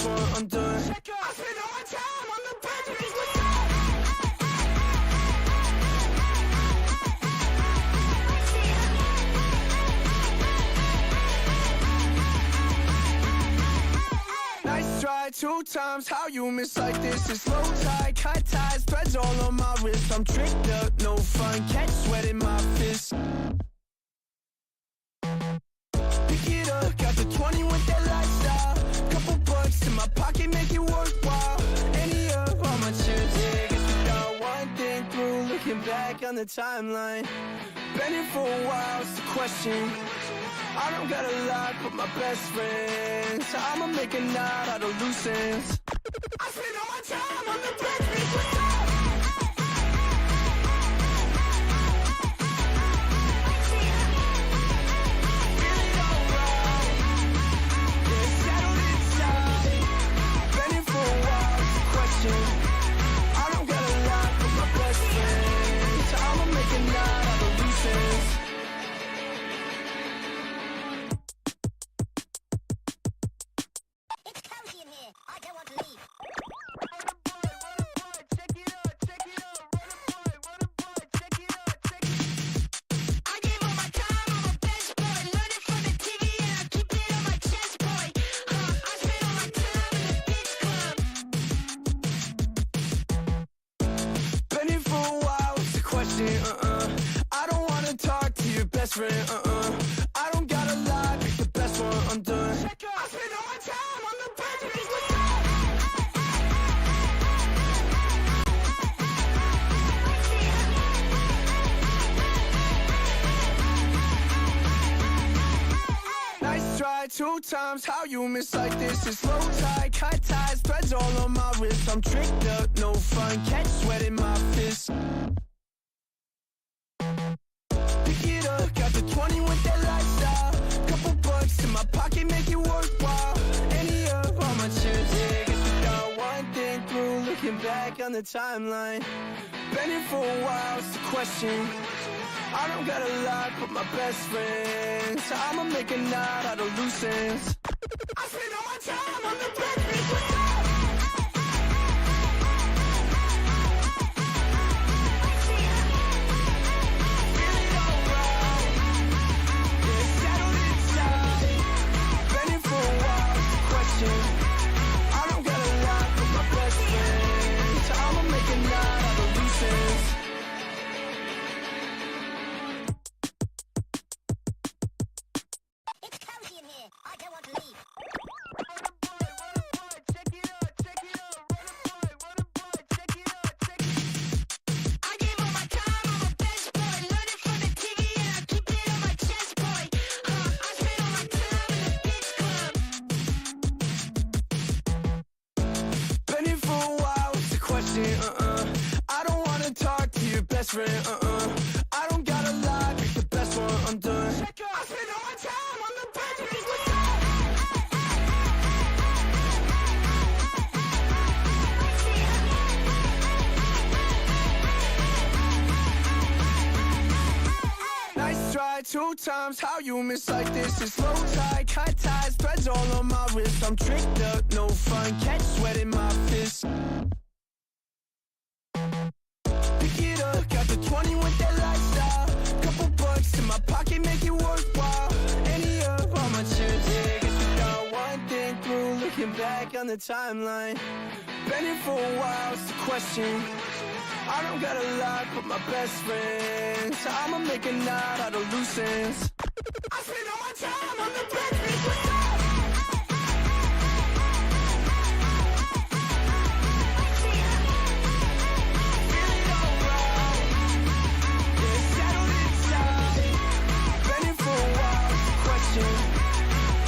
one, I'm done. I spend all my time on the bench. Nice try, 2 times, how you miss like this? It's low tide, cut ties, threads all on my wrist. I'm tricked up, no fun, catch sweat in my fist. Pick it up, got the 20 with that lifestyle. Couple bucks in my pocket, make it worthwhile. Any up on my chips, yeah, guess we got one thing through. Looking back on the timeline, been here for a while, it's the question. I don't got a lot but my best friends, so I'ma make a knot out of loose ends. I spend all my time on the bench. I don't got a lot but my best friends, so I'ma make a knot out of loose ends. It's cozy in here. I don't want to leave. Check it out, check it out. Run a boy, check it out, check it out. I gave all my time, I'm a best boy. Learn it from the TV and I keep it on my chest, boy. I spend all my time in the beach club. Been here for a while, what's the question? I don't wanna talk to your best friend, I don't got a lot, pick the best one, I'm done. I spend all my time on the bench. Nice try, 2 times, how you miss like this? It's low tide, cut ties, threads all on my wrist. I'm tricked up, no fun, catch sweat in my fist. Pick it up, got the 20 with that lifestyle. Couple bucks in my pocket, make it worthwhile. Any up on my chips, yeah, guess we got one thing through. Looking back on the timeline, been here for a while, it's the question. I don't got a lot but my best friends, so I'ma make a knot out of loose ends. I spend all my time on the bench. I don't got a lot but my best friends, so I'ma make a knot out of loose ends. It's cozy in here. I don't want to leave. Check it out, check it out. Run a boy, check it out, check it out. I gave all my time, I'm a best boy. Learn it from the TV and I keep it on my chest, boy. I spend all my time in the beach club. Been here for a while, what's the question? I don't wanna talk to your best friend, I don't got a lot, pick the best one, I'm done. I spend all my time on the bench. Nice try, 2 times, how you miss like this? It's low tide, cut ties, threads all on my wrist. I'm tricked up, no fun, catch sweat in my fist. Pick it up, got the 20 with that lifestyle. Couple bucks in my pocket, make it worthwhile. Any up on my chips, yeah, guess we got one thing through. Looking back on the timeline, been here for a while, it's the question. I don't got a lot but my best friends, so I'ma make a knot out of loose ends. I spend all my time on the bench.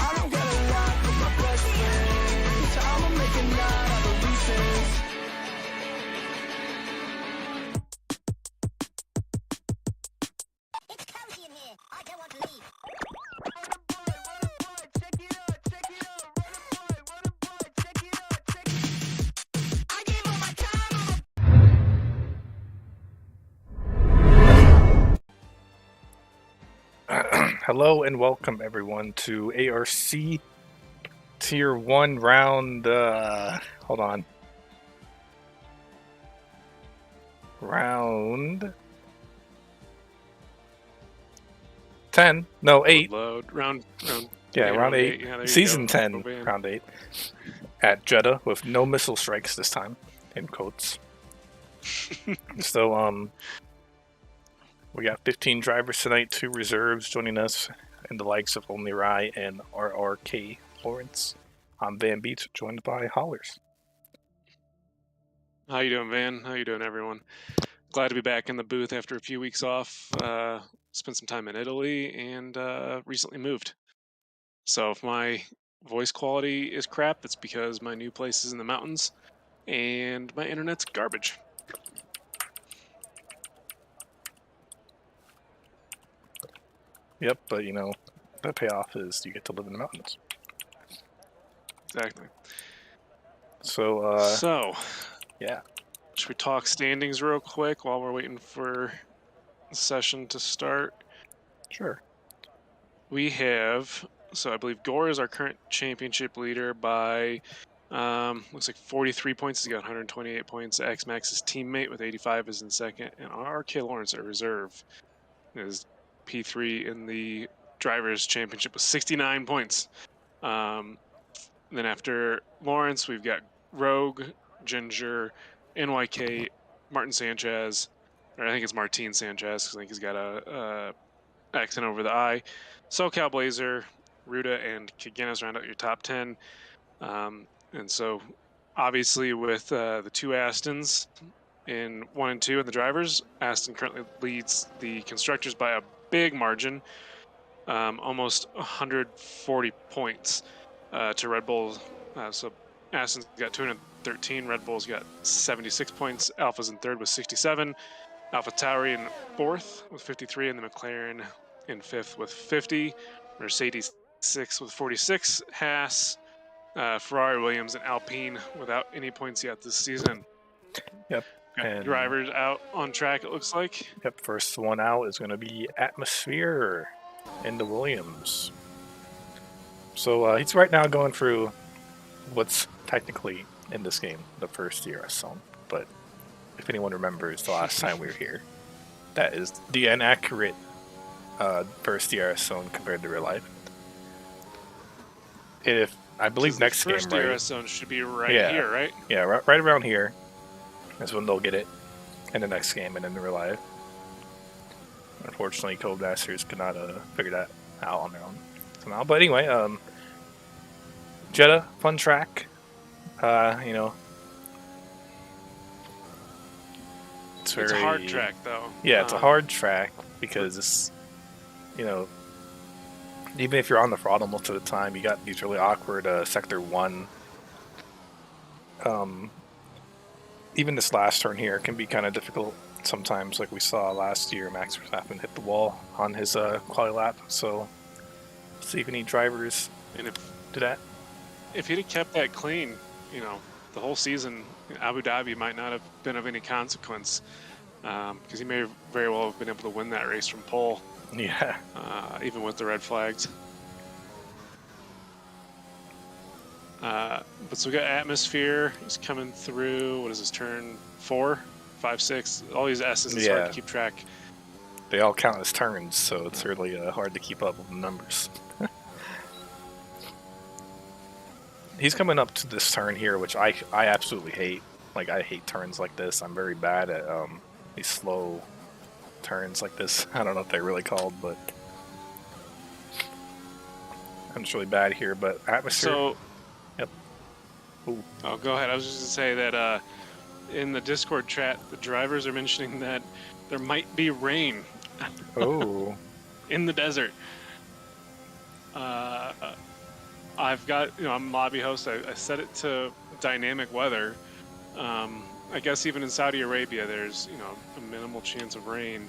I don't got a lot but my best friends, so I'ma make a knot out of loose ends. It's cozy in here. I don't want to leave. Check it out, check it out. Run a boy, check it out, check it out. I gave all my time, I'm a Hello and welcome everyone to ARC Tier 1 round, hold on. Round 10, no, 8. Load. Round Yeah, round 8. Yeah, there you Season go. 10, Oh, man. round 8. At Jeddah with no missile strikes this time, in quotes. So, we got 15 drivers tonight, 2 reserves joining us, and the likes of Only Rai and RRK Lawrence. I'm Van Beats, joined by Hollers. How you doing, Van? How you doing, everyone? Glad to be back in the booth after a few weeks off. Spent some time in Italy and recently moved. So if my voice quality is crap, it's because my new place is in the mountains and my internet's garbage. Yep, but you know, the payoff is you get to live in the mountains. Exactly. So, yeah. Should we talk standings real quick while we're waiting for the session to start? Sure. We have, so I believe Gore is our current championship leader by looks like 43 points. He's got 128 points. X Max's teammate with 85 is in second, and RK Lawrence at reserve is P3 in the drivers championship with 69 points. Then after Lawrence, we've got Rogue, Ginger, NYK, Martin Sanchez, or I think it's Martin Sanchez because I think he's got a accent over the I. SoCal Blazer, Ruda, and Kaganis round out your top 10. And so, obviously, with the two Astons in 1 and 2 in the drivers, Aston currently leads the constructors by a big margin, almost 140 points to Red Bull. So, Aston's got 213, Red Bull's got 76 points, Alpha's in third with 67. Alpha Tauri in fourth with 53, and the McLaren in fifth with 50. Mercedes sixth with 46. Haas, Ferrari, Williams, and Alpine without any points yet this season. Yep. Got And drivers out on track, it looks like. Yep, first one out is going to be Atmosphere into Williams. So he's right now going through what's technically in this game, the first DRS zone. But if anyone remembers the last time we were here, that is the inaccurate first DRS zone compared to real life. If I believe next game, first DRS zone should be right here, right? Yeah, right around here. That's when they'll get it in the next game and in the real life. Unfortunately, Codemasters could not figure that out on their own somehow. But anyway, Jeddah, fun track. You know, it's a hard track, though. Yeah, it's a hard track because it's, you know, even if you're on the throttle most of the time, you got these really awkward Sector 1. Even this last turn here can be kind of difficult sometimes, like we saw last year. Max Verstappen hit the wall on his quali lap, so see if any drivers do that. If he'd have kept that clean, you know, the whole season, Abu Dhabi might not have been of any consequence, because he may very well have been able to win that race from pole. Yeah. Even with the red flags. But so we got Atmosphere. He's coming through. What is this, turn 4, 5, 6? All these S's, it's hard to keep track. They all count as turns, so it's really hard to keep up with the numbers. He's coming up to this turn here, which I absolutely hate. Like, I hate turns like this. I'm very bad at these slow turns like this. I don't know if they're really called, but I'm just really bad here. But Atmosphere. So, yep. Ooh. Oh, go ahead. I was just going to say that in the Discord chat, the drivers are mentioning that there might be rain. Oh. In the desert. I've got, you know, I'm lobby host. I set it to dynamic weather. I guess even in Saudi Arabia, there's, you know, a minimal chance of rain.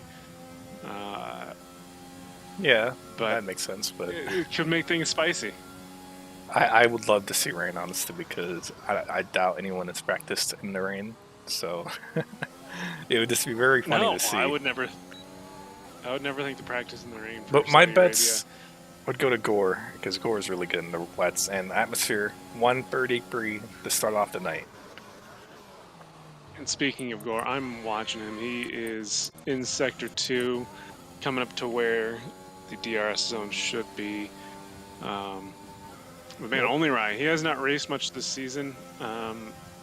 Yeah, but that makes sense. But it could make things spicy. I would love to see rain, honestly, because I doubt anyone has practiced in the rain. So it would just be very funny to see. I would never think to practice in the rain. But my bet's would go to Gore, because Gore is really good in the wets, and Atmosphere 133 to start off the night. And speaking of Gore, I'm watching him. He is in Sector 2, coming up to where the DRS zone should be. But man, only Rye. He has not raced much this season.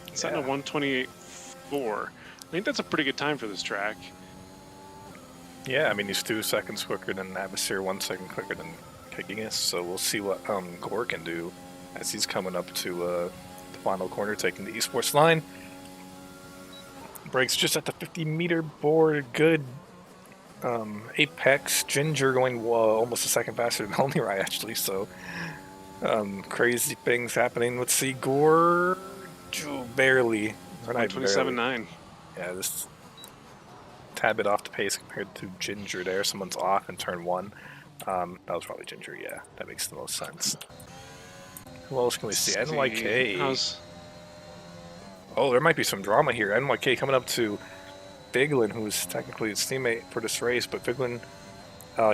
It's at a 128.4. I think that's a pretty good time for this track. Yeah, I mean, he's 2 seconds quicker than Atmosphere, 1 second quicker than Kickingus, so we'll see what Gore can do as he's coming up to the final corner, taking the esports line. Brakes just at the 50-meter board, good apex. Ginger going almost a second faster than Only Rye, actually, so crazy things happening. Let's see, Gore, barely. 127.9. Yeah, this tad bit off the pace compared to Ginger there. Someone's off in turn 1. That was probably Ginger, yeah. That makes the most sense. Who else can we see? NYK. Oh, there might be some drama here. NYK coming up to Figlin, who's technically his teammate for this race, but Figlin,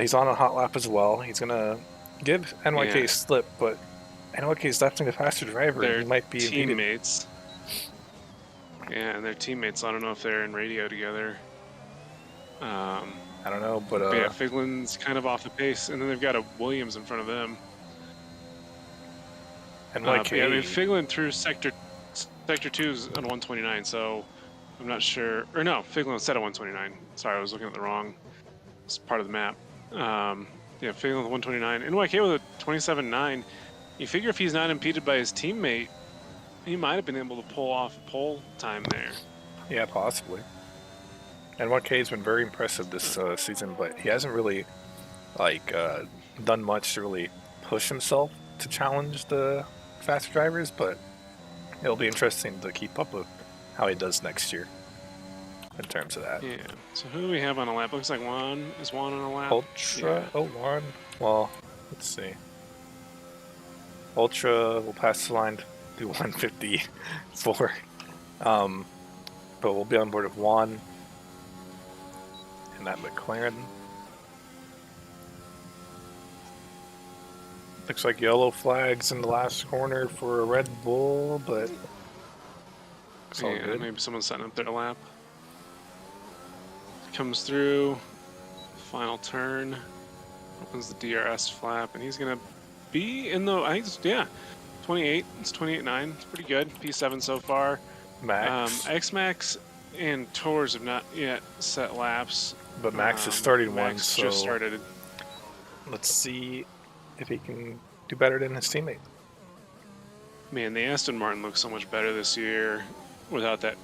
he's on a hot lap as well. He's going to give NYK a slip, but NYK is definitely the faster driver. They're he might be teammates. Yeah, and they're teammates. I don't know if they're in radio together. I don't know, but yeah, Figlin's kind of off the pace, and then they've got a Williams in front of them. NYK. Yeah, I mean, Figlin through Sector 2 is on 129, so I'm not sure. Or no, Figlin was set at 129. Sorry, I was looking at the wrong part of the map. Yeah, Figlin with 129. NYK with a 27.9. You figure if he's not impeded by his teammate, he might have been able to pull off pole time there. Yeah, possibly. NYK has been very impressive this season, but he hasn't really done much to really push himself to challenge the faster drivers, but it'll be interesting to keep up with how he does next year in terms of that. Yeah. So who do we have on a lap? Looks like Juan. Is Juan on a lap? Ultra? Yeah. Oh, Juan. Well, let's see. Ultra will pass the line to 154. But we'll be on board with Juan and that McLaren. Looks like yellow flags in the last corner for a Red Bull, but it's all good. Maybe someone's setting up their lap. Comes through, final turn, opens the DRS flap, and he's gonna be in the, I think it's, 28. It's 28.9. It's pretty good. P7 so far. Max. X-Max and Tours have not yet set laps. But Max is starting Max one, so just started. let's see if he can do better than his teammate. Man, the Aston Martin looks so much better this year without that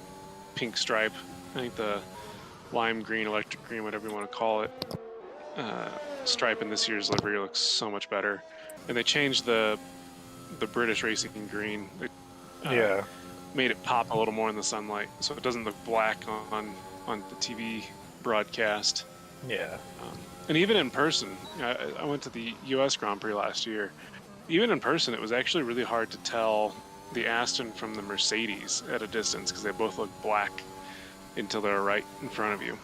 pink stripe. I think the lime green, electric green, whatever you want to call it, stripe in this year's livery looks so much better. And they changed the British racing green. They made it pop a little more in the sunlight, so it doesn't look black on the TV broadcast. Yeah. And even in person, I went to the U.S. Grand Prix last year. Even in person, it was actually really hard to tell the Aston from the Mercedes at a distance because they both look black until they're right in front of you.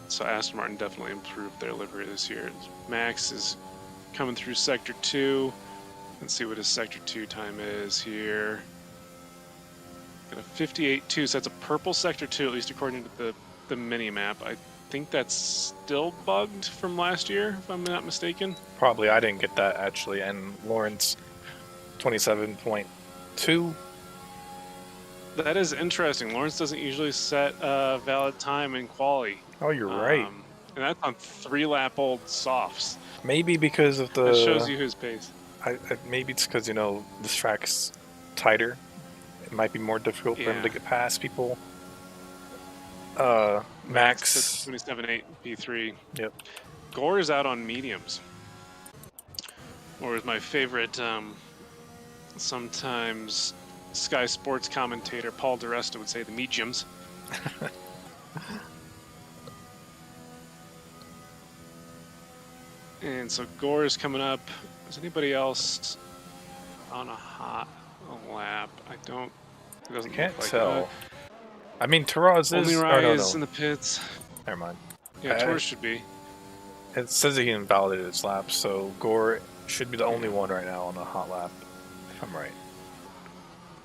So Aston Martin definitely improved their livery this year. Max is coming through Sector 2. Let's see what his Sector 2 time is here. Got a 58.2, so that's a purple Sector 2, at least according to the mini-map. I think that's still bugged from last year, if I'm not mistaken. Probably. I didn't get that, actually. And Lawrence, 27.2. That is interesting. Lawrence doesn't usually set a valid time in quali. Oh, you're right. And that's on 3-lap-old softs. Maybe because of the... That shows you his pace. Maybe it's because, this track's tighter. It might be more difficult for him to get past people. Max 27.8 P3. Yep. Gore is out on mediums. Or as my favorite, sometimes Sky Sports commentator Paul DeResta would say, the mediums. And so Gore is coming up. Is anybody else on a hot lap? It doesn't Can't look like tell. I mean, Taraz is... Only Rye is in the pits. Never mind. Yeah, Taurus should be. It says that he invalidated his lap, so Gore should be the only one right now on a hot lap, if I'm right.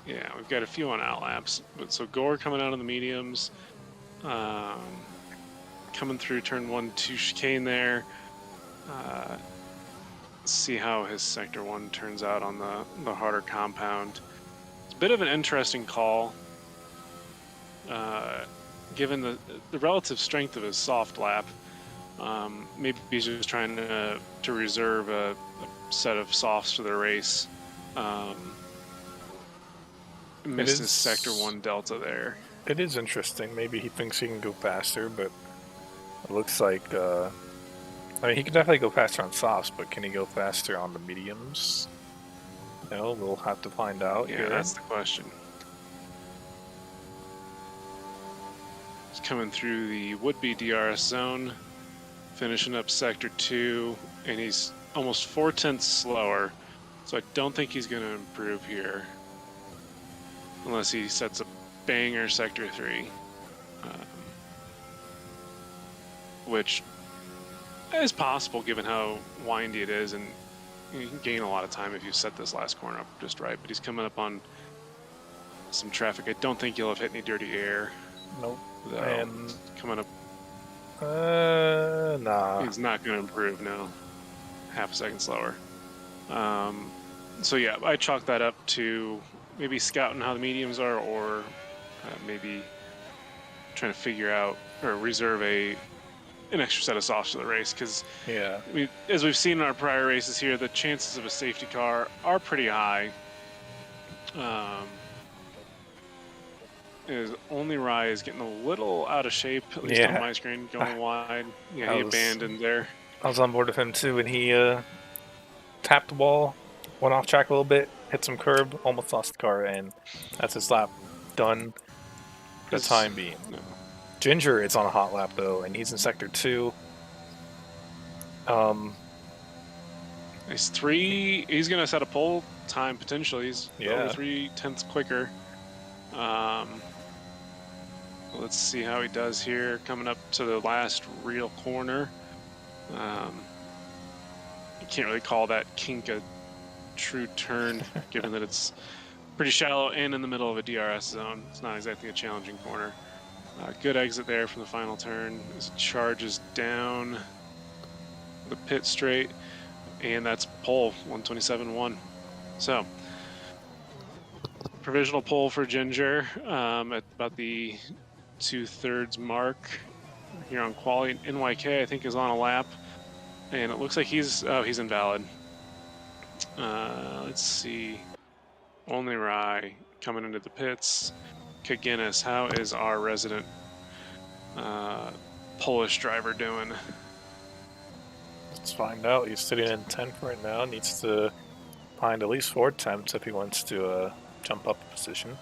Yeah, we've got a few on out laps. But so Gore coming out of the mediums, coming through turn 1-2 chicane there. See how his sector 1 turns out on the harder compound. It's a bit of an interesting call, given the relative strength of his soft lap. Maybe he's just trying to reserve a set of softs for the race. Missed his sector 1 delta there. It is interesting. Maybe he thinks he can go faster, but it looks like I mean, he can definitely go faster on softs, but can he go faster on the mediums? No, we'll have to find out. Yeah, here. that's the question. He's coming through the would-be DRS zone, finishing up sector 2, and he's almost 4/10 slower, so I don't think he's going to improve here, unless he sets a banger sector 3, which is possible given how windy it is, and you can gain a lot of time if you set this last corner up just right. But he's coming up on some traffic. I don't think he'll have hit any dirty air. Nope. Though. And coming up, nah. he's not going to improve now. Half a second slower. So yeah, I chalk that up to maybe scouting how the mediums are, or maybe trying to figure out or reserve an extra set of softs for the race, because Yeah. as we've seen in our prior races here, the chances of a safety car are pretty high. His only Rye is getting a little out of shape, at least on my screen, going wide. Yeah, he abandoned there. I was on board with him too, and he tapped the wall, went off track a little bit, hit some curb, almost lost the car, and that's his lap done for the time being. No. Ginger is on a hot lap though, and he's in sector 2. He's gonna set a pole time potentially. He's over 3/10 quicker. Let's see how he does here, coming up to the last real corner. You can't really call that kink a true turn, given that it's pretty shallow and in the middle of a DRS zone. It's not exactly a challenging corner. Good exit there from the final turn. As it charges down the pit straight, and that's pole 127.1. So provisional pole for Ginger at about the 2/3 mark here on quali. NYK I think is on a lap, and it looks like he's invalid. Let's see. Only Rye coming into the pits. Kaginis, how is our resident Polish driver doing? Let's find out. He's sitting in 10th right now. Needs to find at least 4 attempts if he wants to jump up a position.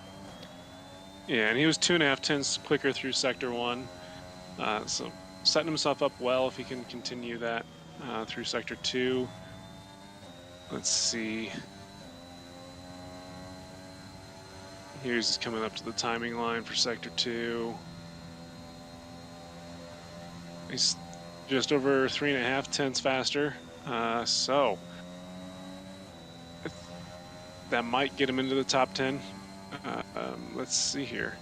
Yeah, and he was 2.5 tenths quicker through sector 1. So setting himself up well if he can continue that through sector 2. Let's see. Here's coming up to the timing line for sector 2. He's just over 3.5 tenths faster. So that might get him into the top 10. Let's see here.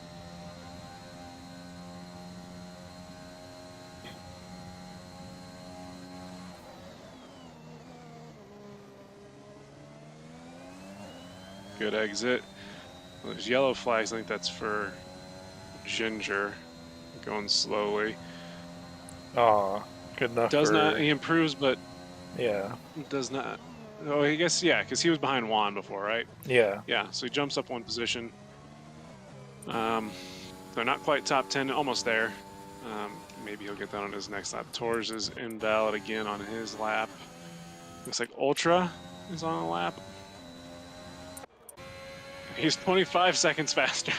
Good exit. Well, there's yellow flags. I think that's for Ginger going slowly. Oh, good enough. He improves, but yeah, does not. Oh, I guess, yeah, because he was behind Juan before, right? Yeah. Yeah, so he jumps up 1 position. They're not quite top 10, almost there. Maybe he'll get that on his next lap. Torres is invalid again on his lap. Looks like Ultra is on a lap. He's 25 seconds faster.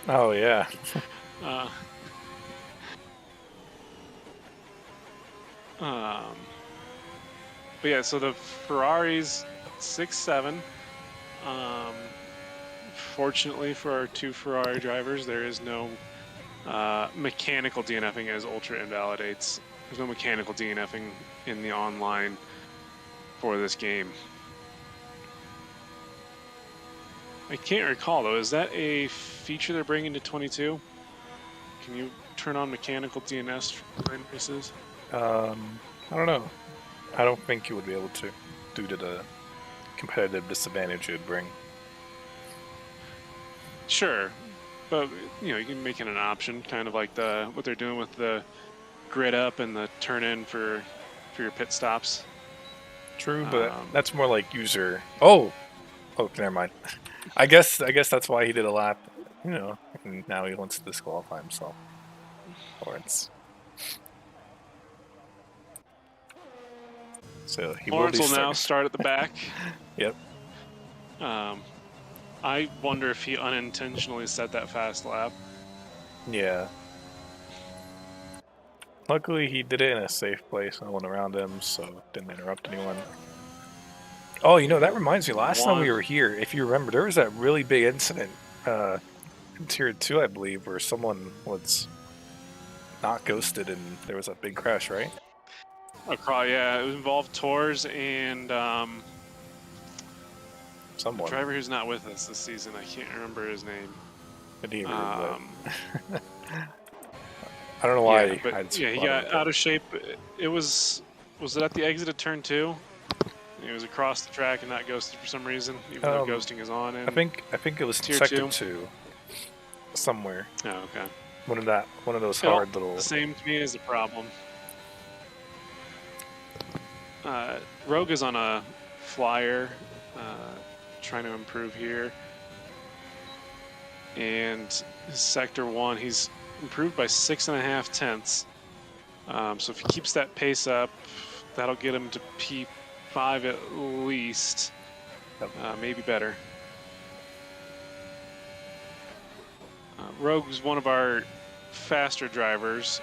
Oh, yeah. But yeah, so the Ferrari's 6-7. Fortunately for our 2 Ferrari drivers, there is no mechanical DNFing as Ultra invalidates. There's no mechanical DNFing in the online for this game. I can't recall though. Is that a feature they're bringing to 22? Can you turn on mechanical DNS for line races? I don't know. I don't think you would be able to, due to the competitive disadvantage it would bring. Sure, but you know you can make it an option, kind of like what they're doing with the grid up and the turn in for your pit stops. True, but that's more like user. Oh, never mind. I guess that's why he did a lap. You know, and now he wants to disqualify himself. Or it's so he Lawrence will will be now starting. start at the back. Yep. I wonder if he unintentionally set that fast lap. Yeah. Luckily, he did it in a safe place. No one around him, so didn't interrupt anyone. Oh, you know, that reminds me. Last time we were here, if you remember, there was that really big incident in Tier 2, I believe, where someone was not ghosted and there was a big crash, right? Yeah, it involved Tors and Someone. a driver who's not with us this season. I can't remember his name. I didn't even I don't know why. Yeah, but yeah, he got out of shape. It was it at the exit of turn 2? He was across the track and not ghosted for some reason, even though ghosting is on. I think it was Tier sector 2? 2, somewhere. Oh, okay. One of those hard little. The same to me is the problem. Rogue is on a flyer, trying to improve here, and sector 1, he's improved by 6.5 tenths. So if he keeps that pace up, that'll get him to P5 at least, maybe better. Rogue's one of our faster drivers,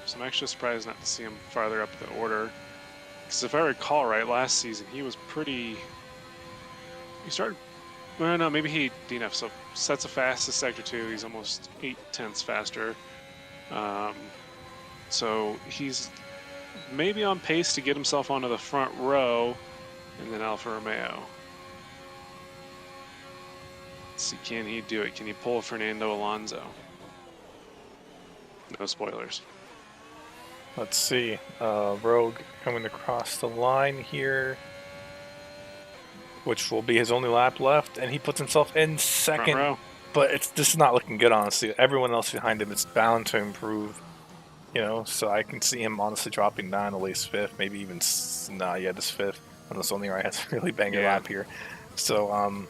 so I'm actually surprised not to see him farther up the order. Because if I recall right, last season he was pretty. He started. Well, no, maybe he DNF. So sets a fastest sector 2. He's almost 8 tenths faster. So he's maybe on pace to get himself onto the front row, and then Alfa Romeo. Let's see, can he do it? Can he pull Fernando Alonso? No spoilers. Let's see. Rogue coming across the line here, which will be his only lap left, and he puts himself in second. Front row. But this is not looking good, honestly. Everyone else behind him is bound to improve, you know. So I can see him honestly dropping down at least 5th, maybe even this 5th, unless only right has a really banger lap here. So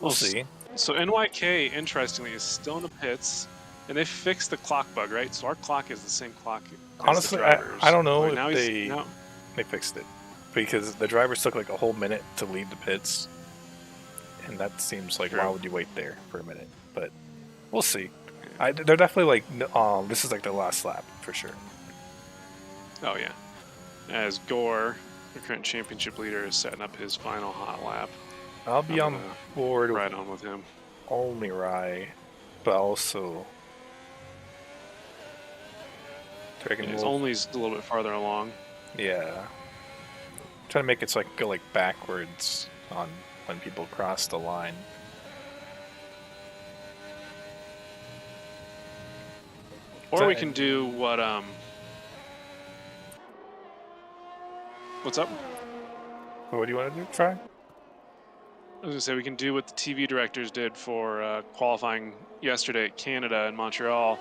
we'll see. So NYK, interestingly, is still in the pits. And they fixed the clock bug, right? So our clock is the same clock as honestly, the drivers. I don't know but if they fixed it, because the drivers took like a whole minute to leave the pits, and that seems like, why would you wait there for a minute? But we'll see. They're definitely like this is like their last lap for sure. Oh yeah, as Gore, the current championship leader, is setting up his final hot lap. I'll be on board right on with him. Only Rye, but also. His only's a little bit farther along. Yeah. Trying to make it so I can go like backwards on when people cross the line. Or we can do what what's up? What do you want to do? Try? I was gonna say we can do what the TV directors did for qualifying yesterday at Canada and Montreal.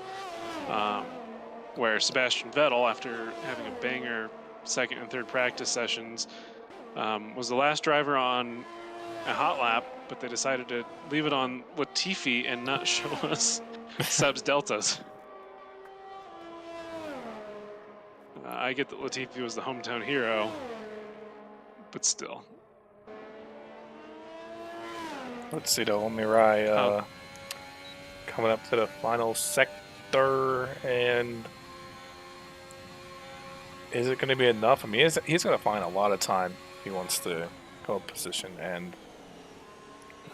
Where Sebastian Vettel, after having a banger second and third practice sessions, was the last driver on a hot lap, but they decided to leave it on Latifi and not show us Seb's deltas. I get that Latifi was the hometown hero, but still. Let's see, the only Rye coming up to the final sector, and is it going to be enough? I mean, he's going to find a lot of time if he wants to go up position, and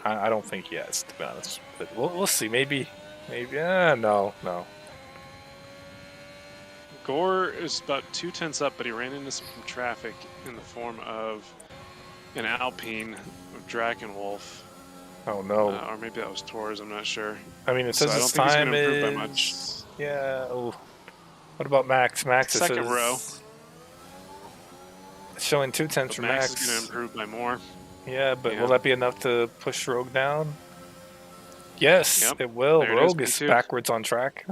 I don't think he has, to be honest. But we'll see. Maybe. No. Gore is about 2/10 up, but he ran into some traffic in the form of an Alpine of Drakenwolf. Oh no. Or maybe that was Torres, I'm not sure. I mean, it So says I don't his think he's going time to improve by much. is. Yeah. Oh. What about Max? Max, it Second row. says. It's showing 2/10 But for Max Max. is going to improve by more. Yeah, but Yeah. will that be enough to push Rogue down? Yes, Yep, it will. there it is, Rogue is P2. backwards on track.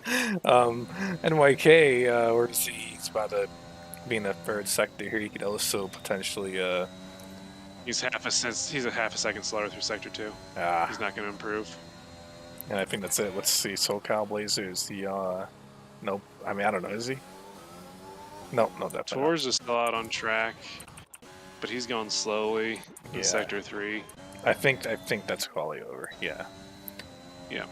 NYK, where is he? He's about to be in the third sector here. He could also potentially. He's half a second slower through sector 2. He's not going to improve. And I think that's it. Let's see. SoCal Blazer is the. Nope. I mean, I don't know. Is he? Nope. No, definitely. Torres is still out on track, but he's going slowly in Yeah. sector 3. I think that's quality over. Yeah. Yeah.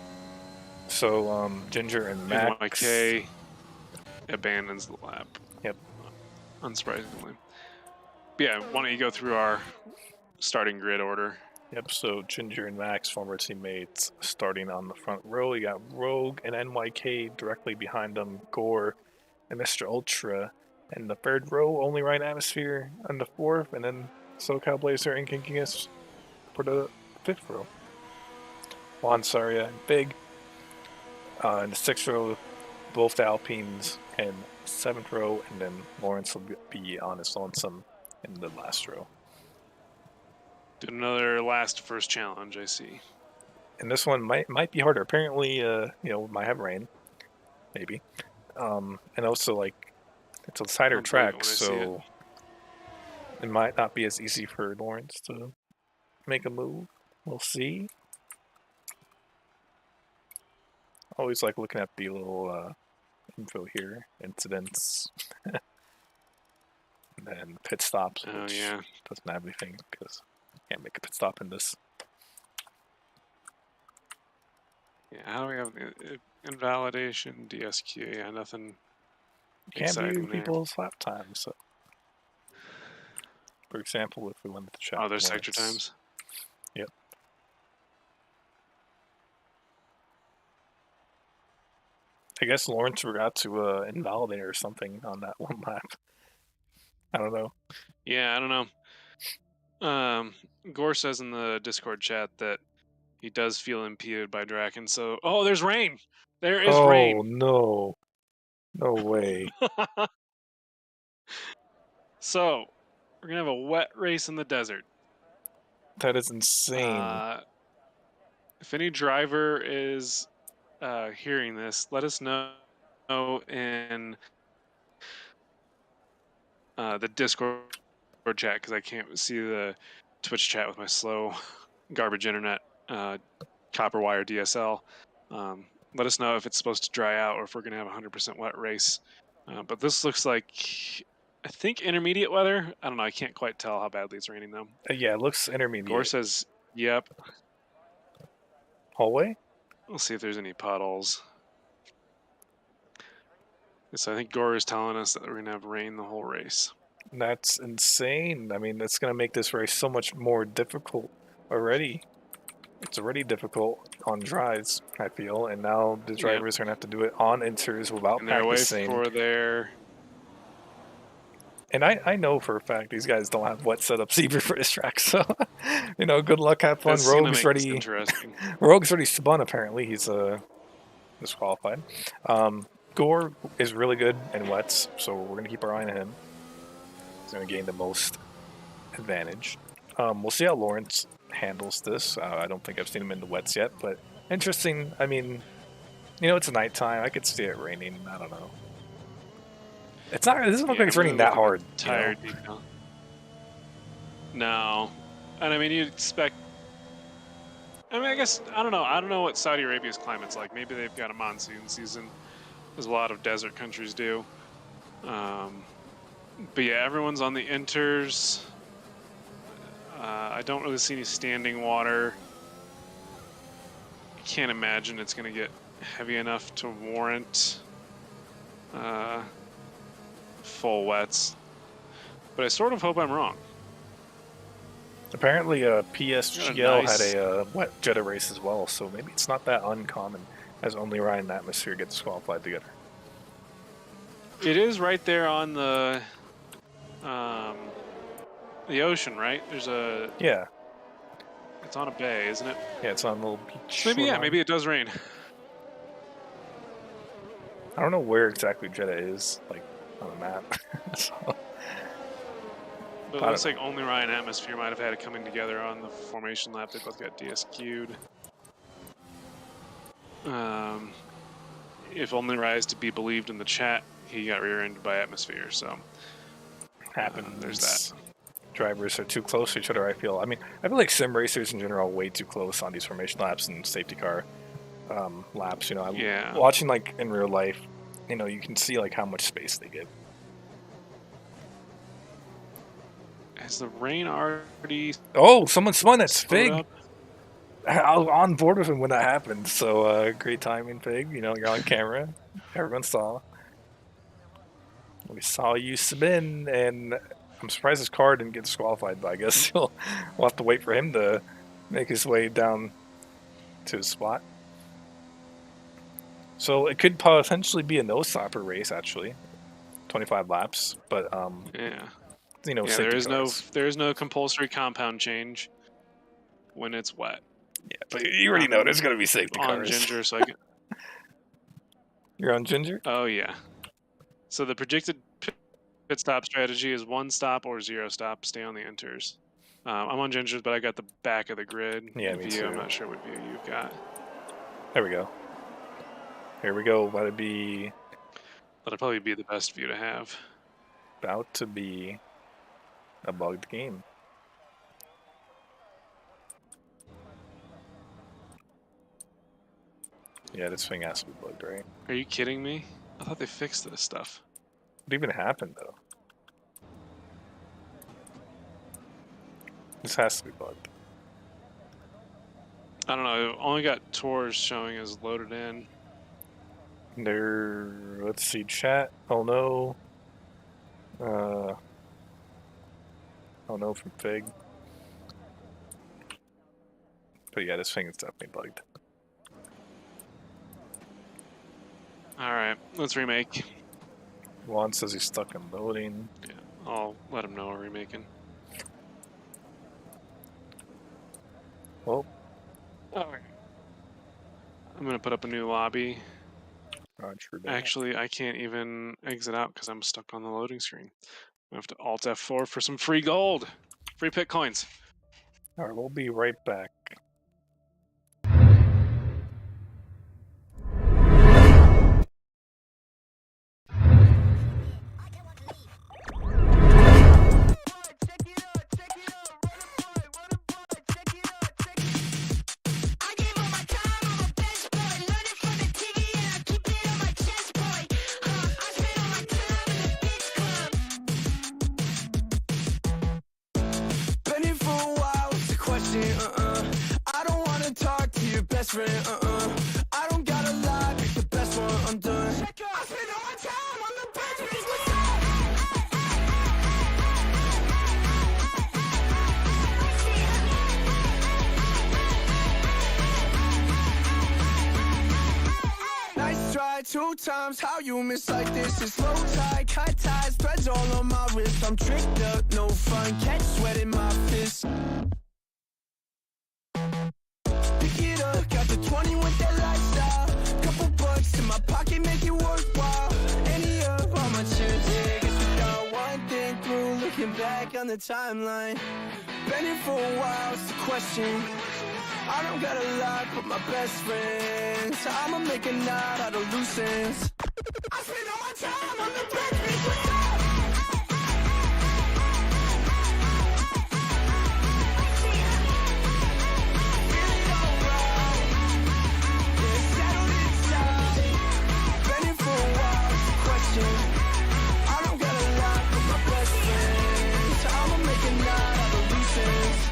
So Ginger and Max. NYK abandons the lap. Yep. Unsurprisingly. But yeah, why don't you go through our starting grid order? Yep, so Ginger and Max, former teammates, starting on the front row. You got Rogue and NYK directly behind them, Gore and Mr. Ultra. And the third row, Only Ryan Atmosphere on the fourth, and then SoCal Blazer and Kinkingus for the fifth row. Juan Saria and Big. In the sixth row, both the Alpines, and seventh row, and then Lawrence will be on his lonesome in the last row. Did another last first challenge, I see. And this one might be harder. Apparently, might have rain, maybe, and also like it's a tighter I'll believe it track, when I see so it might not be as easy for Lawrence to make a move. We'll see. Always like looking at the little info here, incidents, and then pit stops, Oh, which yeah. doesn't have anything because you can't make a pit stop in this. Yeah, how do we have invalidation, DSQ? Yeah, nothing You can't view exciting there. people's lap times. So. For example, if we wanted to check. Oh, there's sector times? Yep. I guess Lawrence forgot to invalidate or something on that one lap. I don't know. Yeah, I don't know. Gore says in the Discord chat that he does feel impeded by Draken. So, oh, there's rain. There is rain. Oh no, no way. So, we're gonna have a wet race in the desert. That is insane. If any driver is hearing this, let us know in the Discord chat because I can't see the Twitch chat with my slow garbage internet copper wire DSL. Let us know if it's supposed to dry out or if we're going to have a 100% wet race. But this looks like, I think, intermediate weather. I don't know. I can't quite tell how badly it's raining, though. Yeah, it looks intermediate. Gore says, yep. Hallway? We'll see if there's any puddles. So I think Gore is telling us that we're going to have rain the whole race. That's insane. I mean, that's going to make this race so much more difficult already. It's already difficult on drives, I feel, and now the drivers are going to have to do it on inters without And they're practicing. away for their... And I know for a fact these guys don't have wet setups either for this track, so good luck, have fun. Rogue's ready. Interesting. Rogue's already spun. Apparently, he's disqualified. Gore is really good in wets, so we're gonna keep our eye on him. He's gonna gain the most advantage. We'll see how Lawrence handles this. I don't think I've seen him in the wets yet, but interesting. I mean, it's nighttime. I could see it raining. I don't know. It's not. It doesn't look like it's raining that hard. Tired. No, and I mean you'd expect. I mean, I guess I don't know. I don't know what Saudi Arabia's climate's like. Maybe they've got a monsoon season, as a lot of desert countries do. But yeah, everyone's on the inters. I don't really see any standing water. I can't imagine it's going to get heavy enough to warrant full wets, but I sort of hope I'm wrong. Apparently, PSGL had a wet Jeddah race as well, so maybe it's not that uncommon as Only Ryan and Atmosphere get disqualified together. It is right there on the ocean, right? There's a. Yeah, It's on a bay, isn't it? yeah, it's on a little beach. Maybe yeah. shoreline. Maybe it does rain. I don't know where exactly Jeddah is, like on the map. So, But it I looks don't like only Ryan Atmosphere might have had it coming together on the formation lap. They both got DSQ'd. If only Rise to be believed in the chat, he got rear-ended by Atmosphere. So happens. there's that. Drivers are too close to each other. I feel like sim racers in general are way too close on these formation laps and safety car laps. You know, I'm Yeah. watching like in real life. You know, you can see like how much space they get. Has the rain already Oh, someone spun. That's slowed Fig. up? I was on board with him when that happened. So great timing, Fig. You know, you're on camera. Everyone saw. We saw you spin, and I'm surprised his car didn't get disqualified. But I guess we'll have to wait for him to make his way down to his spot. So it could potentially be a no-stopper race, actually. 25 laps, but Yeah. you know, Yeah. safety There is no compulsory compound change when it's wet. Yeah, but you already know there's gonna be safety On cars. Ginger, so I can. You're on Ginger? Oh yeah. So the predicted pit stop strategy is 1 stop or 0 stop. Stay on the inters. I'm on Ginger's, but I got the back of the grid Yeah, me view. too. I'm not sure what view you've got. There we go. Here we go. About to be That'll probably be the best view to have. a bugged game. Yeah, this thing has to be bugged, right? Are you kidding me? I thought they fixed this stuff. What even happened though? This has to be bugged. I don't know. I've only got tours showing as loaded in. Let's see, chat. Oh no. Oh no from Fig. But yeah, this thing is definitely bugged. All right, let's remake. Juan says he's stuck in loading. Yeah, I'll let him know we're remaking. Well, All right. I'm gonna put up a new lobby. Roger that. Actually, I can't even exit out because I'm stuck on the loading screen. I have to Alt F4 for some free gold, free pit coins. All right, we'll be right back. I gave all my time, I'm a best boy. Learning from the TV and I keep it on my chest, boy. I spend all my time in the beach club. Been here for a while, what's the question? I don't wanna talk to your best friend. I don't gotta lie, pick the best one, I'm done. I spend all my time on the bench, bitch, what's up? Nice try, 2 times, how you miss like this? It's low tide, high ties, threads all on my wrist. I'm tricked up, no fun, catch sweat in my fist. Pick it up, got the 20 with that lifestyle. Couple bucks in my pocket, make it worthwhile. Any of all my chips, yeah, guess we got one thing through. Looking back on the timeline, been here for a while, it's the question. I don't got a lot but my best friends. I'ma make a knot out of loose ends. I spend all my time on the bench, bitch, what's up? Feeling alright, yeah, settled inside. Been here for a while, it's a question. I don't got a lot but my best friends. I'ma make a knot out of loose ends.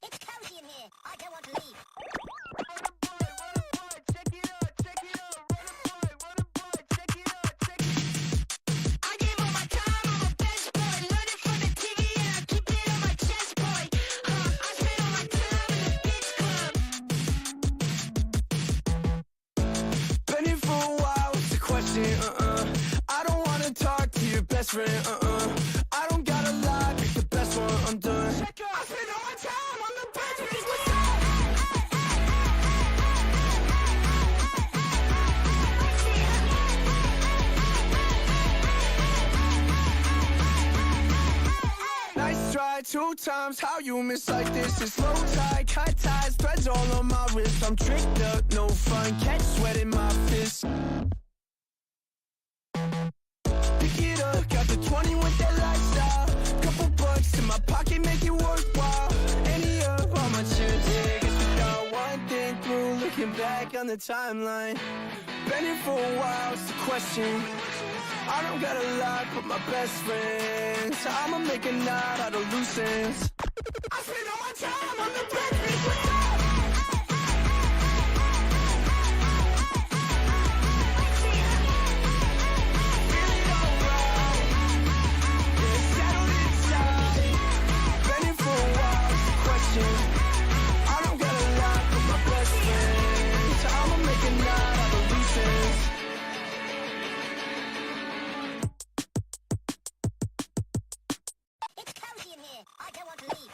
It's cozy in here. I don't want to leave. question, I don't wanna talk to your best friend, I don't gotta lie, pick the best one, I'm done. Check out, I spend all my time on the bench, bitch, what's up? Nice try, 2 times, how you miss like this? It's low tide, cut ties, threads all on my wrist. I'm tricked up, no fun, catch sweat in my fist. Pick it up, got the 20 with that lifestyle. Couple bucks in my pocket, make it worthwhile. Any of all my chips, yeah, guess we got one thing through. Looking back on the timeline, been here for a while, it's the question. I don't gotta lie, but my best friends, I'ma make a night out of loose ends. I spend all my time on the bench, bitch, what's up? Feeling alright, yeah, settled inside. Been here for a while, it's the question. I don't gotta lie, but my best friends, I'ma make a night out of loose ends. It's cozy in here. I don't want to leave.